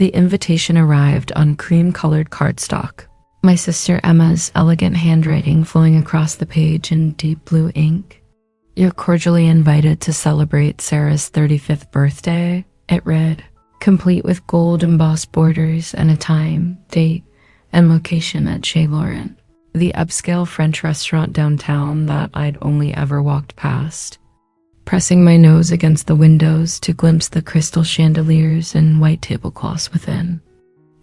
The invitation arrived on cream-colored cardstock, my sister Emma's elegant handwriting flowing across the page in deep blue ink. "You're cordially invited to celebrate Sarah's 35th birthday," it read, complete with gold embossed borders and a time, date, and location at Chez Laurent, the upscale French restaurant downtown that I'd only ever walked past. Pressing my nose against the windows to glimpse the crystal chandeliers and white tablecloths within,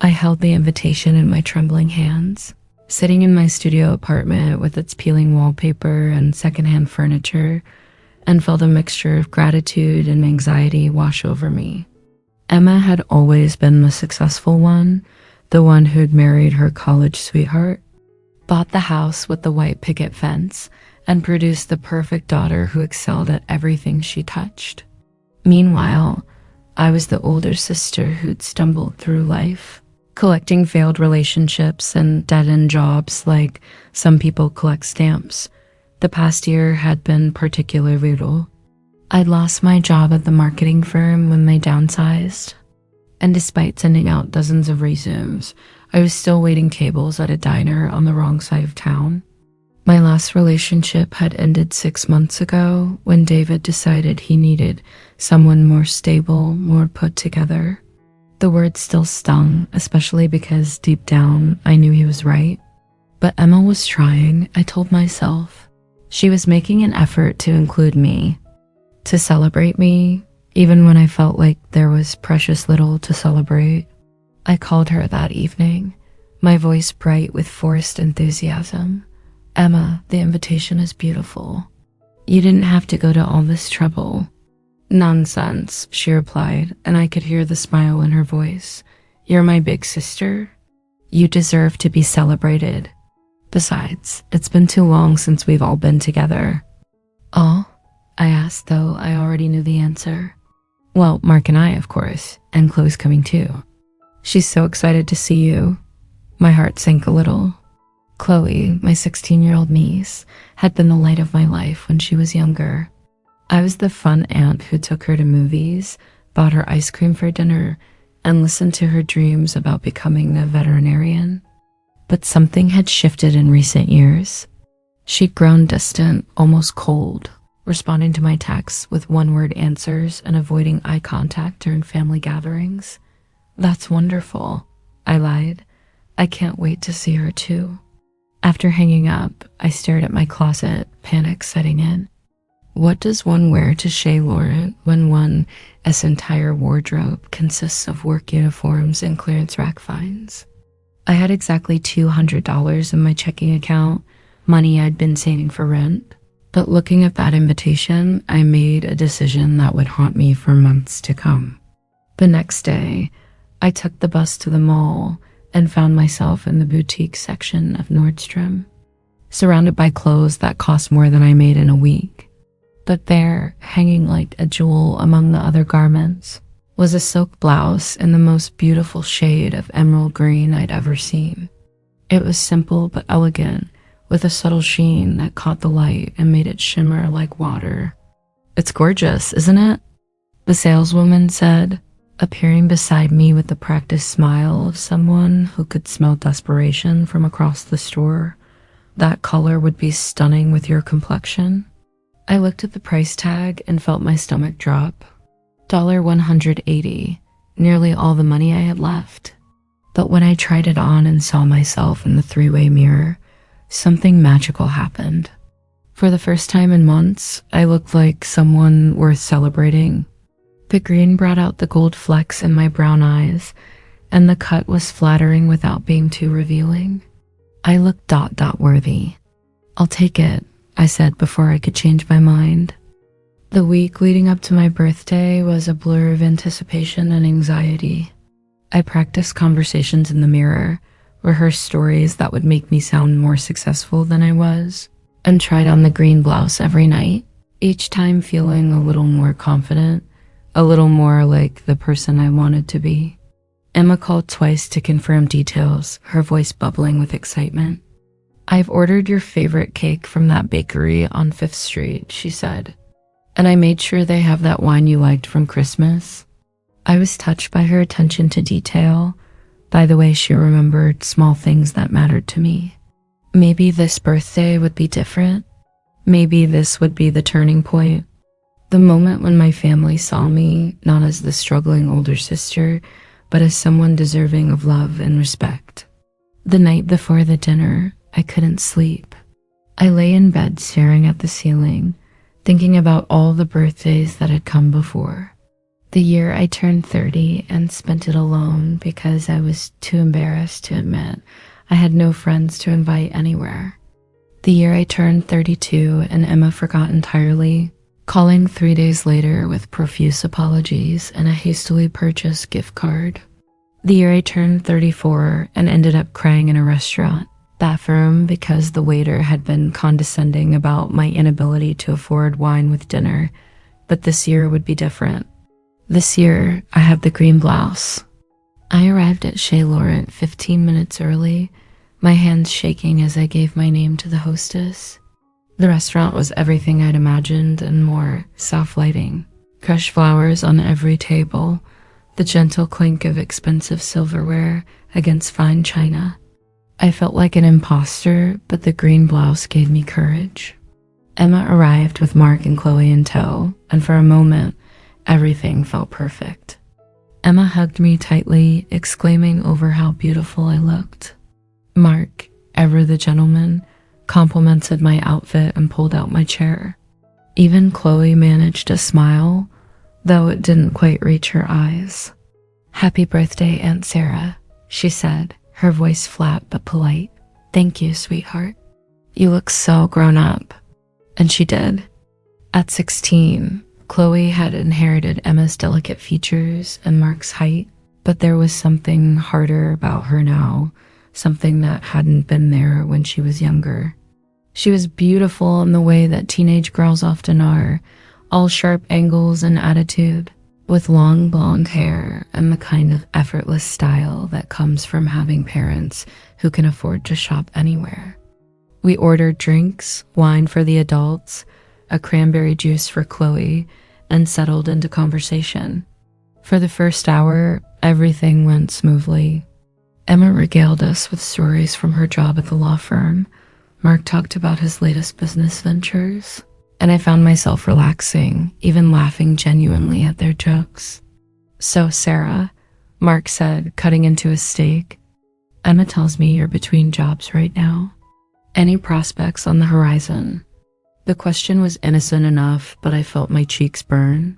I held the invitation in my trembling hands. Sitting in my studio apartment with its peeling wallpaper and secondhand furniture, and felt a mixture of gratitude and anxiety wash over me. Emma had always been the successful one, the one who'd married her college sweetheart, bought the house with the white picket fence, and produced the perfect daughter who excelled at everything she touched. Meanwhile, I was the older sister who'd stumbled through life, collecting failed relationships and dead-end jobs like some people collect stamps. The past year had been particularly brutal. I'd lost my job at the marketing firm when they downsized, and despite sending out dozens of resumes, I was still waiting tables at a diner on the wrong side of town. My last relationship had ended 6 months ago when David decided he needed someone more stable, more put together. The words still stung, especially because deep down I knew he was right. But Emma was trying, I told myself. She was making an effort to include me, to celebrate me, even when I felt like there was precious little to celebrate. I called her that evening, my voice bright with forced enthusiasm. "Emma, the invitation is beautiful. You didn't have to go to all this trouble." "Nonsense," she replied, and I could hear the smile in her voice. "You're my big sister. You deserve to be celebrated. Besides, it's been too long since we've all been together." "Oh?" I asked, though I already knew the answer. "Well, Mark and I, of course, and Chloe's coming too. She's so excited to see you." My heart sank a little. Chloe, my 16-year-old niece, had been the light of my life when she was younger. I was the fun aunt who took her to movies, bought her ice cream for dinner, and listened to her dreams about becoming a veterinarian. But something had shifted in recent years. She'd grown distant, almost cold, responding to my texts with one-word answers and avoiding eye contact during family gatherings. "That's wonderful," I lied. "I can't wait to see her too." After hanging up, I stared at my closet, panic setting in. What does one wear to Chez Laurent when one's entire wardrobe consists of work uniforms and clearance rack finds? I had exactly $200 in my checking account, money I'd been saving for rent. But looking at that invitation, I made a decision that would haunt me for months to come. The next day, I took the bus to the mall and found myself in the boutique section of Nordstrom, surrounded by clothes that cost more than I made in a week. But there, hanging like a jewel among the other garments, was a silk blouse in the most beautiful shade of emerald green I'd ever seen. It was simple but elegant, with a subtle sheen that caught the light and made it shimmer like water. "It's gorgeous, isn't it?" the saleswoman said, appearing beside me with the practiced smile of someone who could smell desperation from across the store. "That color would be stunning with your complexion." I looked at the price tag and felt my stomach drop. $180, nearly all the money I had left. But when I tried it on and saw myself in the three-way mirror, something magical happened. For the first time in months, I looked like someone worth celebrating. The green brought out the gold flecks in my brown eyes, and the cut was flattering without being too revealing. I looked worthy. "I'll take it," I said before I could change my mind. The week leading up to my birthday was a blur of anticipation and anxiety. I practiced conversations in the mirror, rehearsed stories that would make me sound more successful than I was, and tried on the green blouse every night, each time feeling a little more confident, a little more like the person I wanted to be. Emma called twice to confirm details, her voice bubbling with excitement. "I've ordered your favorite cake from that bakery on 5th Street, she said. "And I made sure they have that wine you liked from Christmas." I was touched by her attention to detail, by the way she remembered small things that mattered to me. Maybe this birthday would be different. Maybe this would be the turning point. The moment when my family saw me, not as the struggling older sister, but as someone deserving of love and respect. The night before the dinner, I couldn't sleep. I lay in bed staring at the ceiling, thinking about all the birthdays that had come before. The year I turned 30 and spent it alone because I was too embarrassed to admit I had no friends to invite anywhere. The year I turned 32 and Emma forgot entirely, calling 3 days later with profuse apologies and a hastily purchased gift card. The year I turned 34 and ended up crying in a restaurant bathroom because the waiter had been condescending about my inability to afford wine with dinner, but this year would be different. This year, I have the green blouse. I arrived at Chez Laurent 15 minutes early, my hands shaking as I gave my name to the hostess. The restaurant was everything I'd imagined and more: soft lighting, crushed flowers on every table, the gentle clink of expensive silverware against fine china. I felt like an imposter, but the green blouse gave me courage. Emma arrived with Mark and Chloe in tow, and for a moment, everything felt perfect. Emma hugged me tightly, exclaiming over how beautiful I looked. Mark, ever the gentleman, complimented my outfit and pulled out my chair. Even Chloe managed to smile, though it didn't quite reach her eyes. "Happy birthday, Aunt Sarah," she said, her voice flat but polite. "Thank you, sweetheart. You look so grown up." And she did. At 16, Chloe had inherited Emma's delicate features and Mark's height, but there was something harder about her now, something that hadn't been there when she was younger. She was beautiful in the way that teenage girls often are, all sharp angles and attitude, with long blonde hair and the kind of effortless style that comes from having parents who can afford to shop anywhere. We ordered drinks, wine for the adults, a cranberry juice for Chloe, and settled into conversation. For the first hour, everything went smoothly. Emma regaled us with stories from her job at the law firm. Mark talked about his latest business ventures, and I found myself relaxing, even laughing genuinely at their jokes. "So, Sarah," Mark said, cutting into a steak, "Emma tells me you're between jobs right now. Any prospects on the horizon?" The question was innocent enough, but I felt my cheeks burn.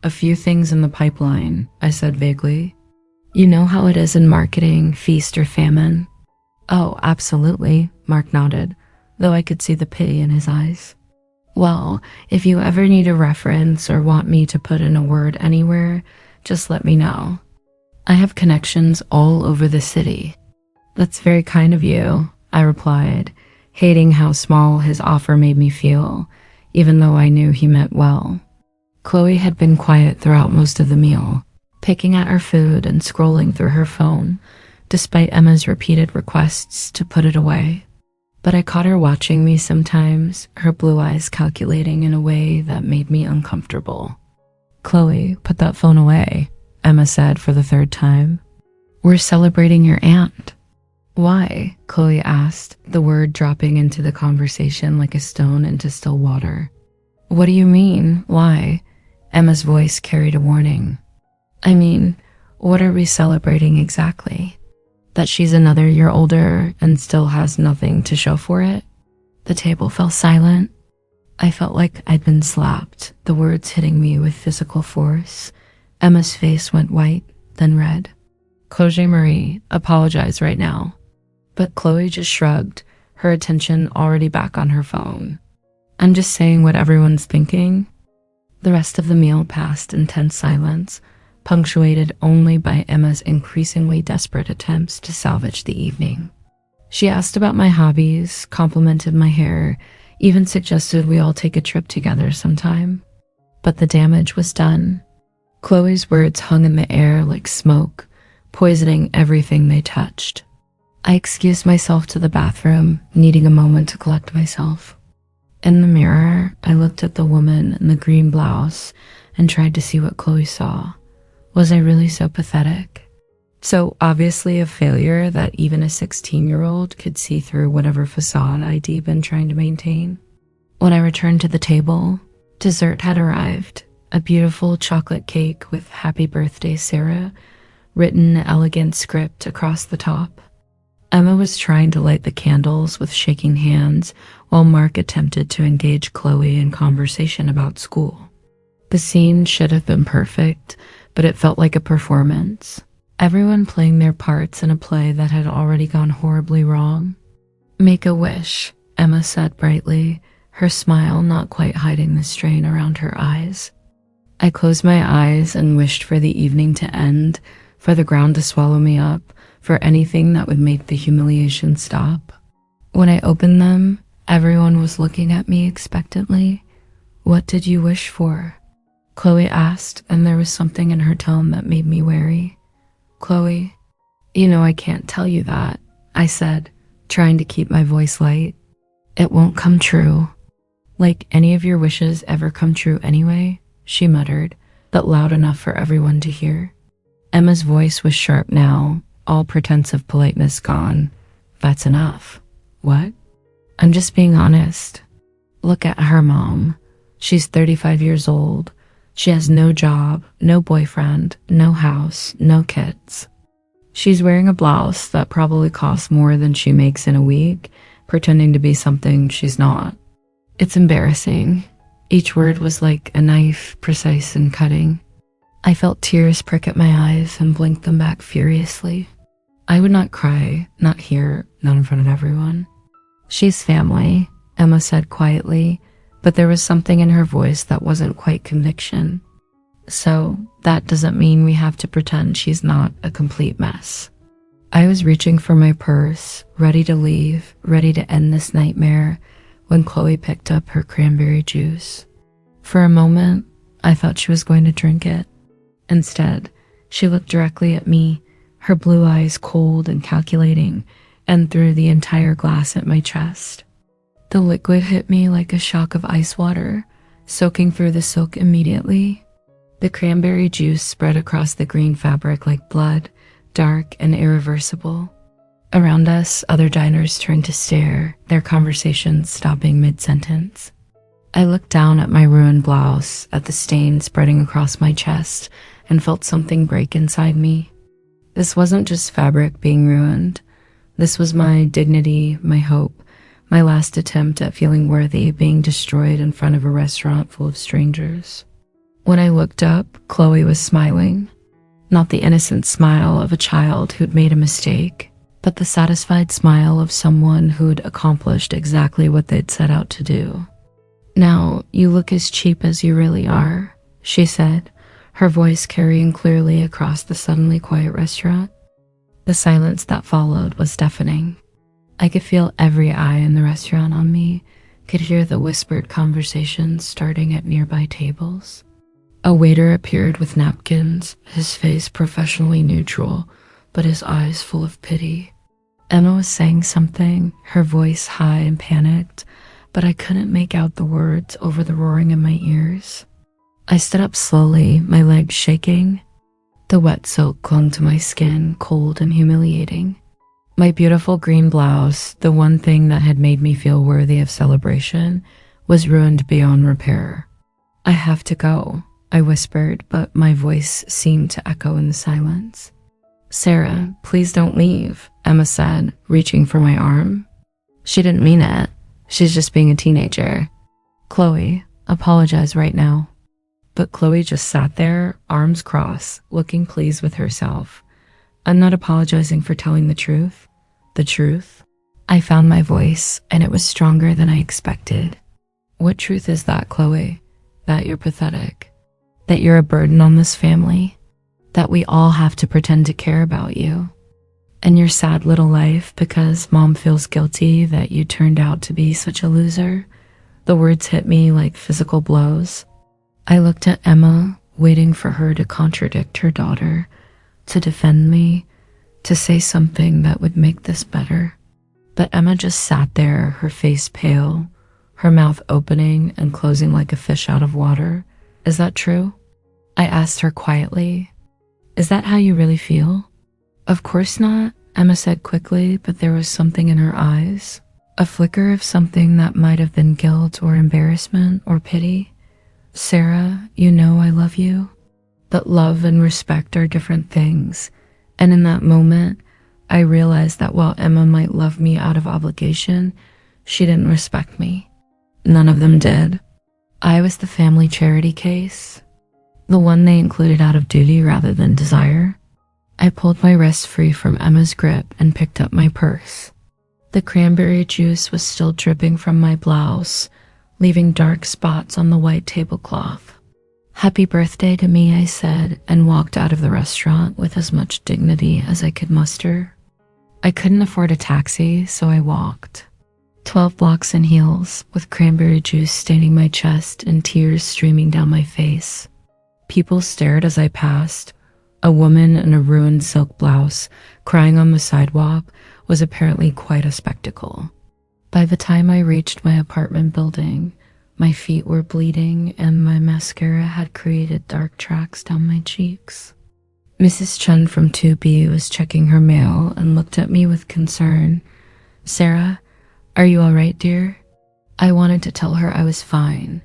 "A few things in the pipeline," I said vaguely. "You know how it is in marketing, feast or famine?" "Oh, absolutely," Mark nodded, though I could see the pity in his eyes. "Well, if you ever need a reference or want me to put in a word anywhere, just let me know. I have connections all over the city." "That's very kind of you," I replied, hating how small his offer made me feel, even though I knew he meant well. Chloe had been quiet throughout most of the meal, picking at her food and scrolling through her phone, despite Emma's repeated requests to put it away. But I caught her watching me sometimes, her blue eyes calculating in a way that made me uncomfortable. "Chloe, put that phone away," Emma said for the third time. "We're celebrating your aunt." "Why?" Chloe asked, the word dropping into the conversation like a stone into still water. "What do you mean, why?" Emma's voice carried a warning. "I mean, what are we celebrating exactly? That she's another year older and still has nothing to show for it?" The table fell silent. I felt like I'd been slapped, the words hitting me with physical force. Emma's face went white, then red. "Cloche Marie, apologize right now." But Chloe just shrugged, her attention already back on her phone. "I'm just saying what everyone's thinking." The rest of the meal passed in tense silence, punctuated only by Emma's increasingly desperate attempts to salvage the evening. She asked about my hobbies, complimented my hair, even suggested we all take a trip together sometime. But the damage was done. Chloe's words hung in the air like smoke, poisoning everything they touched. I excused myself to the bathroom, needing a moment to collect myself. In the mirror, I looked at the woman in the green blouse and tried to see what Chloe saw. Was I really so pathetic? So obviously a failure that even a 16-year-old could see through whatever facade I'd been trying to maintain? When I returned to the table, dessert had arrived. A beautiful chocolate cake with "Happy Birthday, Sarah" written in elegant script across the top. Emma was trying to light the candles with shaking hands while Mark attempted to engage Chloe in conversation about school. The scene should have been perfect, but it felt like a performance. Everyone playing their parts in a play that had already gone horribly wrong. "Make a wish," Emma said brightly, her smile not quite hiding the strain around her eyes. I closed my eyes and wished for the evening to end, for the ground to swallow me up, for anything that would make the humiliation stop. When I opened them, everyone was looking at me expectantly. "What did you wish for?" Chloe asked, and there was something in her tone that made me wary. "Chloe, you know I can't tell you that," I said, trying to keep my voice light. "It won't come true." "Like any of your wishes ever come true anyway?" she muttered, but loud enough for everyone to hear. Emma's voice was sharp now, all pretense of politeness gone. "That's enough." "What?" "I'm just being honest. Look at her mom. She's 35 years old. She has no job, no boyfriend, no house, no kids. She's wearing a blouse that probably costs more than she makes in a week, pretending to be something she's not. It's embarrassing." Each word was like a knife, precise and cutting. I felt tears prick at my eyes and blinked them back furiously. I would not cry, not here, not in front of everyone. "She's family," Emma said quietly, but there was something in her voice that wasn't quite conviction. "So that doesn't mean we have to pretend she's not a complete mess." I was reaching for my purse, ready to leave, ready to end this nightmare, when Chloe picked up her cranberry juice. For a moment, I thought she was going to drink it. Instead, she looked directly at me, her blue eyes cold and calculating, and threw the entire glass at my chest. The liquid hit me like a shock of ice water, soaking through the silk immediately. The cranberry juice spread across the green fabric like blood, dark and irreversible. Around us, other diners turned to stare, their conversations stopping mid-sentence. I looked down at my ruined blouse, at the stain spreading across my chest, and felt something break inside me. This wasn't just fabric being ruined. This was my dignity, my hope, my last attempt at feeling worthy being destroyed in front of a restaurant full of strangers. When I looked up, Chloe was smiling. Not the innocent smile of a child who'd made a mistake, but the satisfied smile of someone who'd accomplished exactly what they'd set out to do. "Now, you look as cheap as you really are," she said, her voice carrying clearly across the suddenly quiet restaurant. The silence that followed was deafening. I could feel every eye in the restaurant on me, could hear the whispered conversations starting at nearby tables. A waiter appeared with napkins, his face professionally neutral, but his eyes full of pity. Emma was saying something, her voice high and panicked, but I couldn't make out the words over the roaring in my ears. I stood up slowly, my legs shaking. The wet silk clung to my skin, cold and humiliating. My beautiful green blouse, the one thing that had made me feel worthy of celebration, was ruined beyond repair. "I have to go," I whispered, but my voice seemed to echo in the silence. "Sarah, please don't leave," Emma said, reaching for my arm. "She didn't mean it. She's just being a teenager. Chloe, apologize right now." But Chloe just sat there, arms crossed, looking pleased with herself. "I'm not apologizing for telling the truth." "The truth?" I found my voice, and it was stronger than I expected. "What truth is that, Chloe? That you're pathetic? That you're a burden on this family? That we all have to pretend to care about you? And your sad little life because mom feels guilty that you turned out to be such a loser?" The words hit me like physical blows. I looked at Emma, waiting for her to contradict her daughter, to defend me, to say something that would make this better. But Emma just sat there, her face pale, her mouth opening and closing like a fish out of water. "Is that true?" I asked her quietly. Is that how you really feel? Of course not, Emma said quickly, but there was something in her eyes. A flicker of something that might have been guilt or embarrassment or pity. Sarah, you know I love you. But love and respect are different things. And in that moment, I realized that while Emma might love me out of obligation, she didn't respect me. None of them did. I was the family charity case, the one they included out of duty rather than desire. I pulled my wrist free from Emma's grip and picked up my purse. The cranberry juice was still dripping from my blouse, leaving dark spots on the white tablecloth. Happy birthday to me, I said, and walked out of the restaurant with as much dignity as I could muster. I couldn't afford a taxi, so I walked. 12 blocks in heels, with cranberry juice staining my chest and tears streaming down my face. People stared as I passed. A woman in a ruined silk blouse, crying on the sidewalk, was apparently quite a spectacle. By the time I reached my apartment building, my feet were bleeding and my mascara had created dark tracks down my cheeks. Mrs. Chen from 2B was checking her mail and looked at me with concern. Sarah, are you all right, dear? I wanted to tell her I was fine,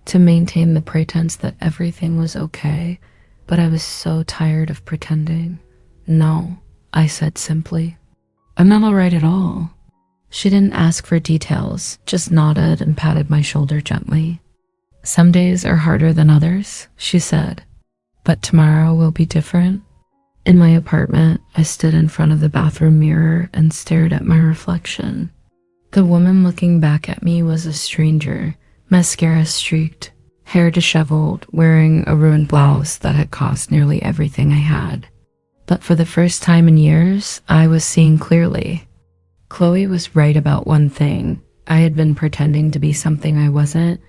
to maintain the pretense that everything was okay, but I was so tired of pretending. No, I said simply. I'm not all right at all. She didn't ask for details, just nodded and patted my shoulder gently. Some days are harder than others, she said, but tomorrow will be different. In my apartment, I stood in front of the bathroom mirror and stared at my reflection. The woman looking back at me was a stranger, mascara streaked, hair disheveled, wearing a ruined blouse that had cost nearly everything I had. But for the first time in years, I was seeing clearly. Chloe was right about one thing. I had been pretending to be something I wasn't,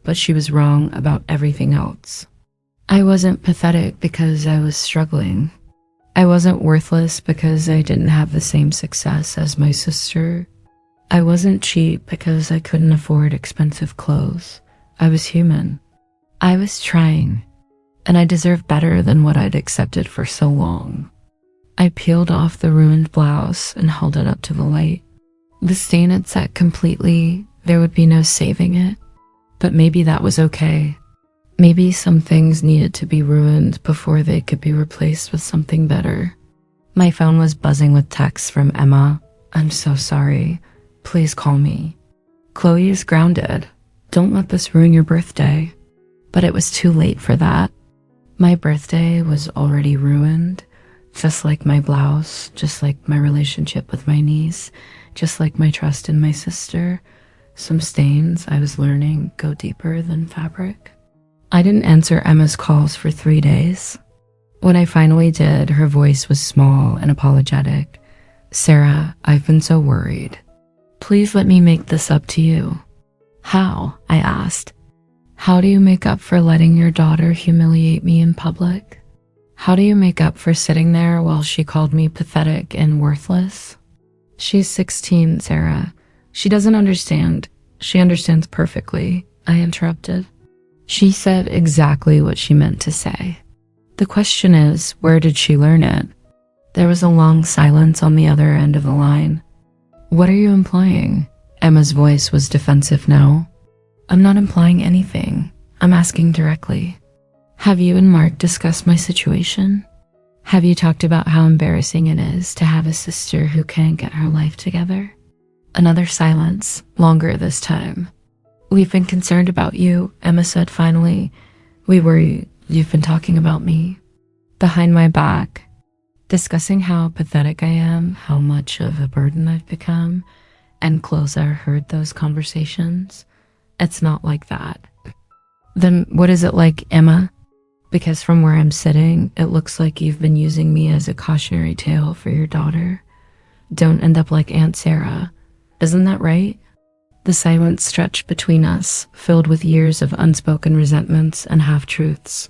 but she was wrong about everything else. I wasn't pathetic because I was struggling. I wasn't worthless because I didn't have the same success as my sister. I wasn't cheap because I couldn't afford expensive clothes. I was human. I was trying, and I deserved better than what I'd accepted for so long. I peeled off the ruined blouse and held it up to the light. The stain had set completely. There would be no saving it. But maybe that was okay. Maybe some things needed to be ruined before they could be replaced with something better. My phone was buzzing with texts from Emma. I'm so sorry. Please call me. Chloe is grounded. Don't let this ruin your birthday. But it was too late for that. My birthday was already ruined. Just like my blouse, just like my relationship with my niece, just like my trust in my sister. Some stains, I was learning, go deeper than fabric. I didn't answer Emma's calls for 3 days. When I finally did, her voice was small and apologetic. Sarah, I've been so worried. Please let me make this up to you. How? I asked. How do you make up for letting your daughter humiliate me in public? How do you make up for sitting there while she called me pathetic and worthless? She's 16, Sarah. She doesn't understand. She understands perfectly, I interrupted. She said exactly what she meant to say. The question is, where did she learn it? There was a long silence on the other end of the line. What are you implying? Emma's voice was defensive now. I'm not implying anything. I'm asking directly. Have you and Mark discussed my situation? Have you talked about how embarrassing it is to have a sister who can't get her life together? Another silence, longer this time. We've been concerned about you, Emma said finally. We worry you've been talking about me. Behind my back, discussing how pathetic I am, how much of a burden I've become, and Closa heard those conversations. It's not like that. Then what is it like, Emma? Because from where I'm sitting, it looks like you've been using me as a cautionary tale for your daughter. Don't end up like Aunt Sarah. Isn't that right? The silence stretched between us, filled with years of unspoken resentments and half-truths.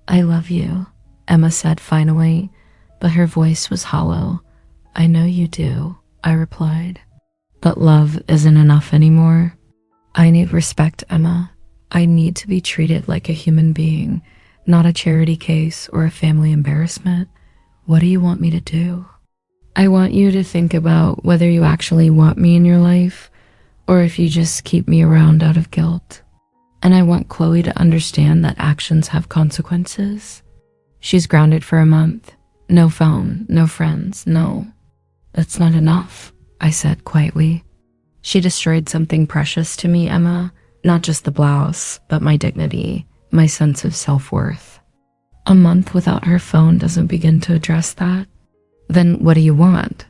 I love you, Emma said finally, but her voice was hollow. I know you do, I replied. But love isn't enough anymore. I need respect, Emma. I need to be treated like a human being, not a charity case or a family embarrassment. What do you want me to do? I want you to think about whether you actually want me in your life or if you just keep me around out of guilt. And I want Chloe to understand that actions have consequences. She's grounded for a month. No phone, no friends, no. That's not enough, I said quietly. She destroyed something precious to me, Emma. Not just the blouse, but my dignity, my sense of self-worth. A month without her phone doesn't begin to address that. Then what do you want?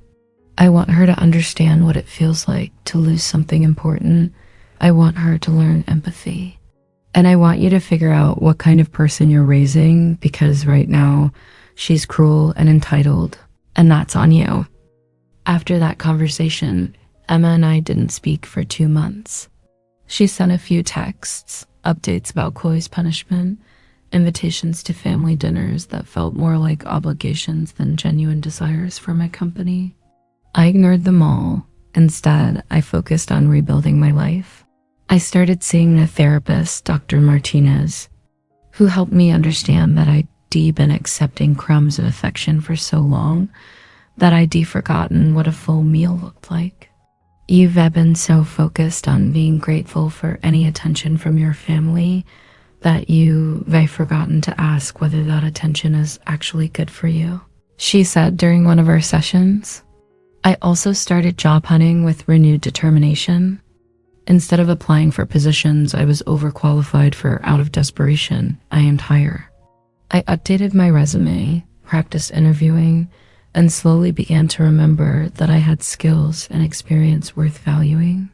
I want her to understand what it feels like to lose something important. I want her to learn empathy. And I want you to figure out what kind of person you're raising, because right now she's cruel and entitled, and that's on you. After that conversation, Emma and I didn't speak for 2 months. She sent a few texts, updates about Chloe's punishment, invitations to family dinners that felt more like obligations than genuine desires for my company. I ignored them all. Instead, I focused on rebuilding my life. I started seeing a therapist, Dr. Martinez, who helped me understand that I'd been accepting crumbs of affection for so long that I'd forgotten what a full meal looked like. You've been so focused on being grateful for any attention from your family that you've forgotten to ask whether that attention is actually good for you, she said during one of our sessions. I also started job hunting with renewed determination. Instead of applying for positions I was overqualified for out of desperation, I aimed higher. I updated my resume, practiced interviewing, and slowly began to remember that I had skills and experience worth valuing.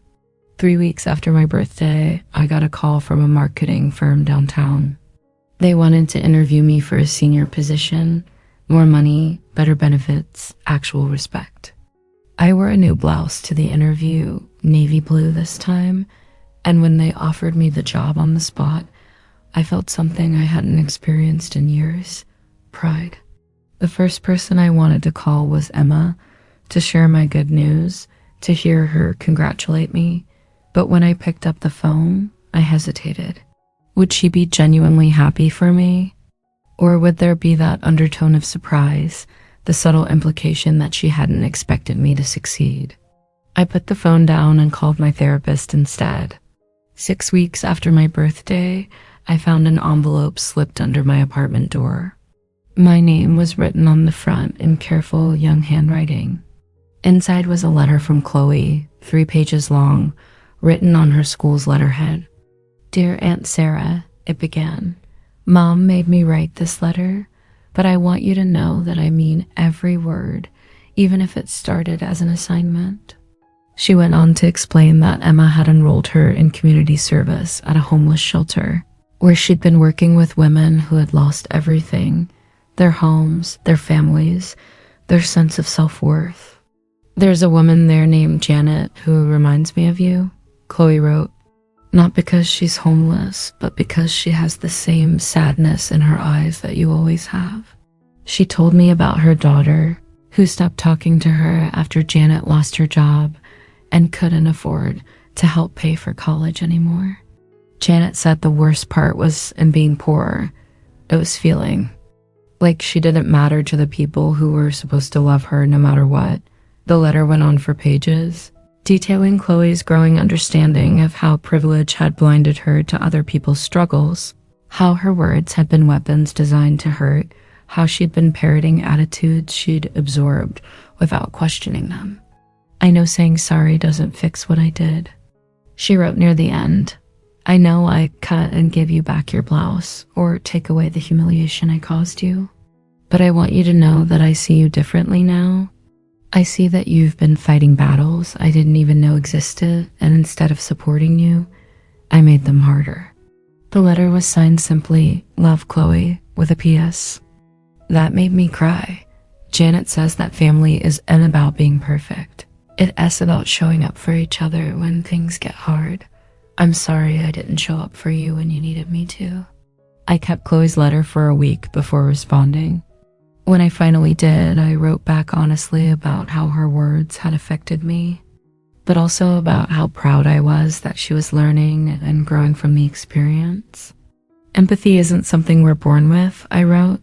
3 weeks after my birthday, I got a call from a marketing firm downtown. They wanted to interview me for a senior position, more money, better benefits, actual respect. I wore a new blouse to the interview, navy blue this time, and when they offered me the job on the spot, I felt something I hadn't experienced in years: pride. The first person I wanted to call was Emma, to share my good news, to hear her congratulate me. But when I picked up the phone, I hesitated. Would she be genuinely happy for me? Or would there be that undertone of surprise, the subtle implication that she hadn't expected me to succeed? I put the phone down and called my therapist instead. 6 weeks after my birthday, I found an envelope slipped under my apartment door. My name was written on the front in careful young handwriting. Inside was a letter from Chloe, 3 pages long, written on her school's letterhead. Dear Aunt Sarah, it began. Mom made me write this letter, but I want you to know that I mean every word, even if it started as an assignment. She went on to explain that Emma had enrolled her in community service at a homeless shelter, where she'd been working with women who had lost everything: their homes, their families, their sense of self-worth. There's a woman there named Janet who reminds me of you, Chloe wrote. Not because she's homeless, but because she has the same sadness in her eyes that you always have. She told me about her daughter, who stopped talking to her after Janet lost her job and couldn't afford to help pay for college anymore. Janet said the worst part was in being poor. It was feeling like she didn't matter to the people who were supposed to love her no matter what. The letter went on for pages, detailing Chloe's growing understanding of how privilege had blinded her to other people's struggles, how her words had been weapons designed to hurt, how she'd been parroting attitudes she'd absorbed without questioning them. I know saying sorry doesn't fix what I did. She wrote near the end, I know I cut and give you back your blouse or take away the humiliation I caused you, but I want you to know that I see you differently now. I see that you've been fighting battles I didn't even know existed, and instead of supporting you, I made them harder. The letter was signed simply, Love, Chloe, with a P.S. That made me cry. Janet says that family isn't about being perfect. It's about showing up for each other when things get hard. I'm sorry I didn't show up for you when you needed me to. I kept Chloe's letter for a week before responding. When I finally did, I wrote back honestly about how her words had affected me, but also about how proud I was that she was learning and growing from the experience. Empathy isn't something we're born with, I wrote.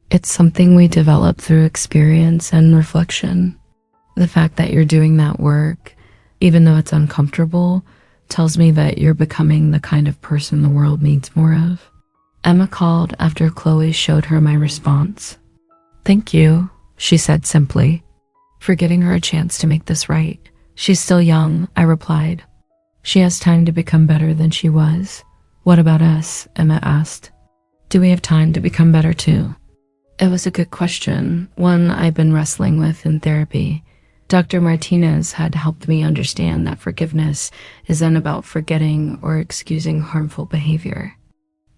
It's something we develop through experience and reflection. The fact that you're doing that work, even though it's uncomfortable, tells me that you're becoming the kind of person the world needs more of. Emma called after Chloe showed her my response. Thank you, she said simply, for giving her a chance to make this right. She's still young, I replied. She has time to become better than she was. What about us? Emma asked. Do we have time to become better too? It was a good question, one I've been wrestling with in therapy. Dr. Martinez had helped me understand that forgiveness isn't about forgetting or excusing harmful behavior.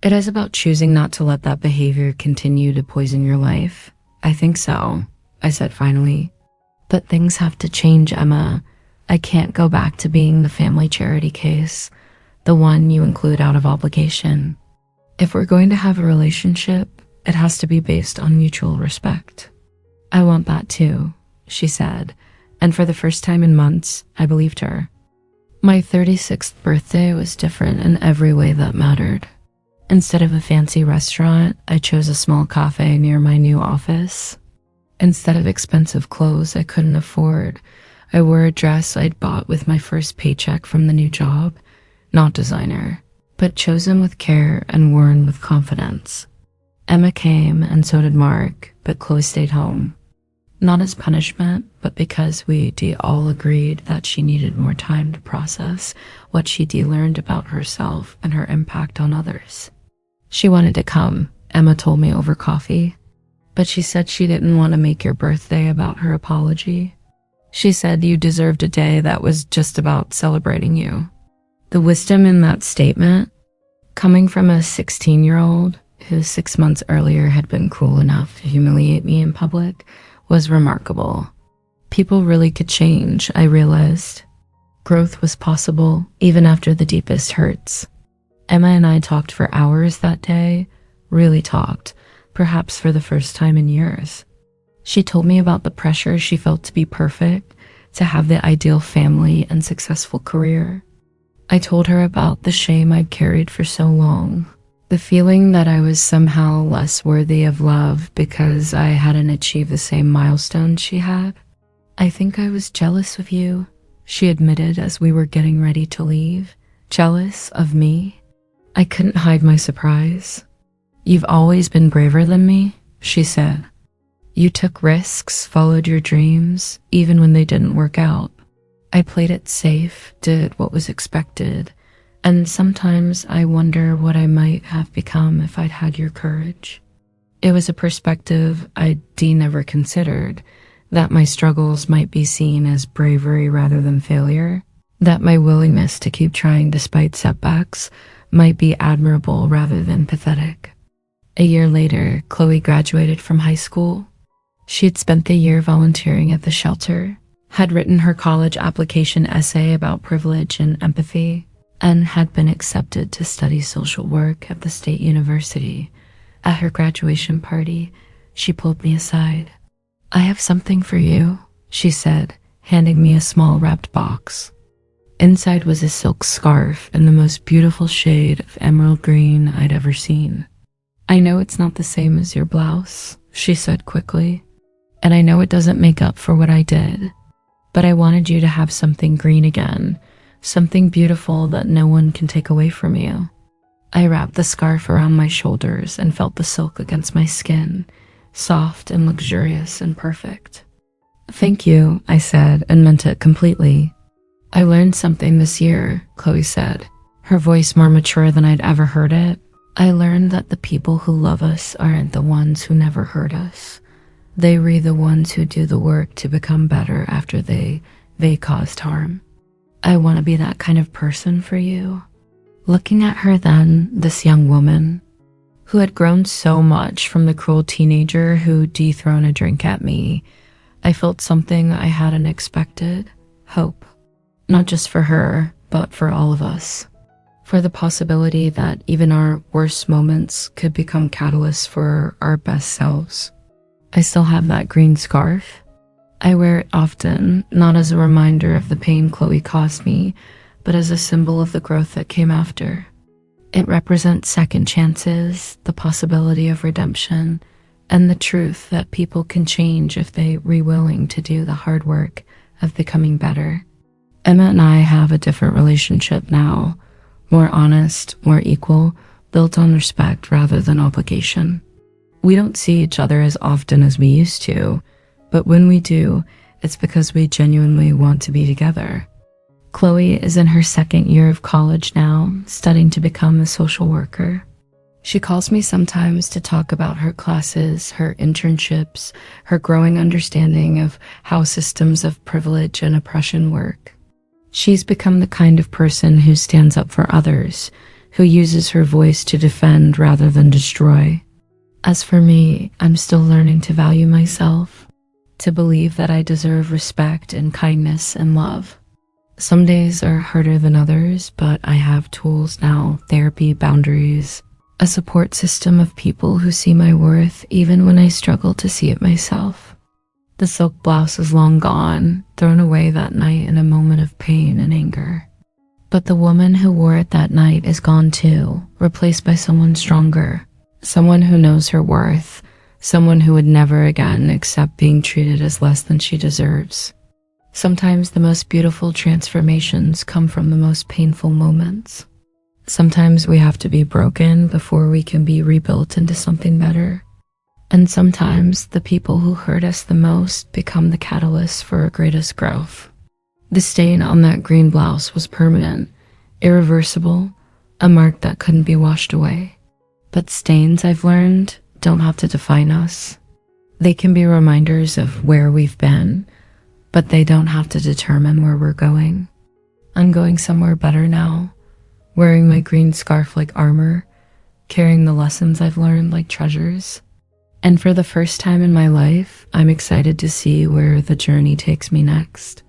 It is about choosing not to let that behavior continue to poison your life. I think so, I said finally. But things have to change, Emma. I can't go back to being the family charity case, the one you include out of obligation. If we're going to have a relationship, it has to be based on mutual respect. I want that too, she said, and for the first time in months, I believed her. My 36th birthday was different in every way that mattered. Instead of a fancy restaurant, I chose a small cafe near my new office. Instead of expensive clothes I couldn't afford, I wore a dress I'd bought with my first paycheck from the new job, not designer, but chosen with care and worn with confidence. Emma came, and so did Mark, but Chloe stayed home. Not as punishment, but because we all agreed that she needed more time to process what she learned about herself and her impact on others. She wanted to come, Emma told me over coffee, but she said she didn't want to make your birthday about her apology. She said you deserved a day that was just about celebrating you. The wisdom in that statement, coming from a 16-year-old who 6 months earlier had been cruel enough to humiliate me in public, was remarkable. People really could change, I realized. Growth was possible, even after the deepest hurts. Emma and I talked for hours that day, really talked, perhaps for the first time in years. She told me about the pressure she felt to be perfect, to have the ideal family and successful career. I told her about the shame I'd carried for so long, the feeling that I was somehow less worthy of love because I hadn't achieved the same milestones she had. I think I was jealous of you, she admitted as we were getting ready to leave. Jealous of me? I couldn't hide my surprise. You've always been braver than me, she said. You took risks, followed your dreams, even when they didn't work out. I played it safe, did what was expected, and sometimes I wonder what I might have become if I'd had your courage. It was a perspective I'd never considered, that my struggles might be seen as bravery rather than failure, that my willingness to keep trying despite setbacks might be admirable rather than pathetic. A year later, Chloe graduated from high school. She'd spent the year volunteering at the shelter, had written her college application essay about privilege and empathy, and had been accepted to study social work at the state university. At her graduation party, she pulled me aside. I have something for you, she said, handing me a small wrapped box. Inside was a silk scarf in the most beautiful shade of emerald green I'd ever seen. I know it's not the same as your blouse, she said quickly, and I know it doesn't make up for what I did, but I wanted you to have something green again, something beautiful that no one can take away from you. I wrapped the scarf around my shoulders and felt the silk against my skin, soft and luxurious and perfect. Thank you, I said, and meant it completely. I learned something this year, Chloe said, her voice more mature than I'd ever heard it. I learned that the people who love us aren't the ones who never hurt us. They were the ones who do the work to become better after they caused harm. I want to be that kind of person for you. Looking at her then, this young woman, who had grown so much from the cruel teenager who thrown a drink at me, I felt something I hadn't expected, hope. Not just for her, but for all of us. For the possibility that even our worst moments could become catalysts for our best selves. I still have that green scarf. I wear it often, not as a reminder of the pain Chloe caused me, but as a symbol of the growth that came after. It represents second chances, the possibility of redemption, and the truth that people can change if they are willing to do the hard work of becoming better. Emma and I have a different relationship now, more honest, more equal, built on respect rather than obligation. We don't see each other as often as we used to, but when we do, it's because we genuinely want to be together. Chloe is in her second year of college now, studying to become a social worker. She calls me sometimes to talk about her classes, her internships, her growing understanding of how systems of privilege and oppression work. She's become the kind of person who stands up for others, who uses her voice to defend rather than destroy. As for me, I'm still learning to value myself, to believe that I deserve respect and kindness and love. Some days are harder than others, but I have tools now, therapy, boundaries, a support system of people who see my worth even when I struggle to see it myself. The silk blouse is long gone, thrown away that night in a moment of pain and anger. But the woman who wore it that night is gone too, replaced by someone stronger, someone who knows her worth, someone who would never again accept being treated as less than she deserves. Sometimes the most beautiful transformations come from the most painful moments. Sometimes we have to be broken before we can be rebuilt into something better. And sometimes the people who hurt us the most become the catalyst for our greatest growth. The stain on that green blouse was permanent, irreversible, a mark that couldn't be washed away. But stains, I've learned, don't have to define us. They can be reminders of where we've been, but they don't have to determine where we're going. I'm going somewhere better now, wearing my green scarf like armor, carrying the lessons I've learned like treasures. And for the first time in my life, I'm excited to see where the journey takes me next.